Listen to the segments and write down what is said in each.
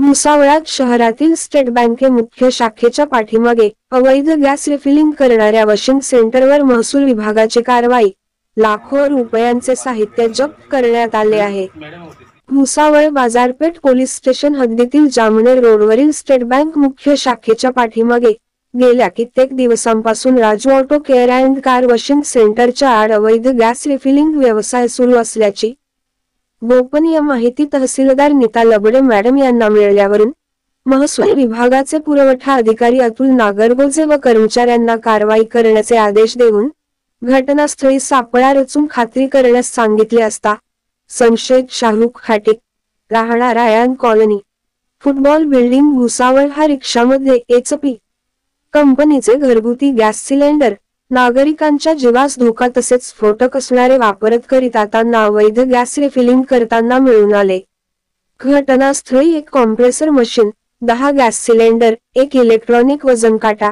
भुसावळात शहरातील स्टेट बँके मुख्य शाखेच्या पाठीमागे अवैध गॅस रिफिलिंग करणाऱ्या वॉशिंग सेंटरवर महसूल विभागाची कारवाई, लाखो रुपयांचे साहित्य जप्त करण्यात आले आहे. भुसावळ बाजारपेठ पोलीस स्टेशन हद्दीतील जामनेर रोडवरील स्टेट बँक मुख्य शाखेच्या पाठीमागे गेल्या कित्येक दिवसांपासून Raju auto care and car washing सेंटरच्या आड अवैध गॅस रिफिलिंग व्यवसाय सुरू असल्याची गोपनीय माहिती तहसीलदार नीता लबडे मॅडम यांना मिळाल्यावरून महसूल विभागाचे पुरवठा अधिकारी अतुल नागरगोजे व कर्मचाऱ्यांना कारवाई करण्याचे आदेश देऊन घटनास्थळी सापळा रचून खात्री करण्यास सांगितले असता संशयित शाहरुख खाटिक, राहणार ion colony, football building Bhusawal हा रिक्षामध्ये एचपी कंपनीचे घरगुती गॅस सिलेंडर नागरिकांच्या जीवास धोका तसेच स्फोटक असणारे वापरत करीत आता अवैध गॅस रिफिलिंग करताना मिळून आले. घटनास्थळी एक कॉम्प्रेसर मशीन, 10 गॅस सिलेंडर, एक इलेक्ट्रॉनिक वजन काटा,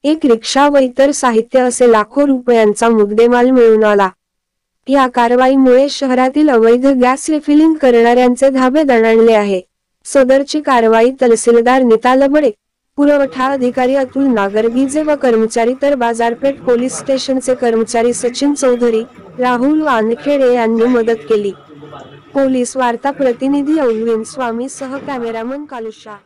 एक रिक्षा व इतर साहित्य असे लाखो रुपयांचा मुद्देमाल मिळून आला. या कारवाईमुळे शहरातील अवैध गॅस रिफिलिंग करणाऱ्यांचे धाबे दणाणले आहे. सदरची कारवाई तहसीलदार नीता लबडे, पुरवठा अधिकारी अतुल नागरगोजे व कर्मचारी तर बाजारपेठ पोलीस स्टेशनचे कर्मचारी सचिन चौधरी, राहुल वानखेडे यांनी मदत केली. पोलीस वार्ता प्रतिनिधी अल्विन स्वामी सह कॅमेरामन कालुशा.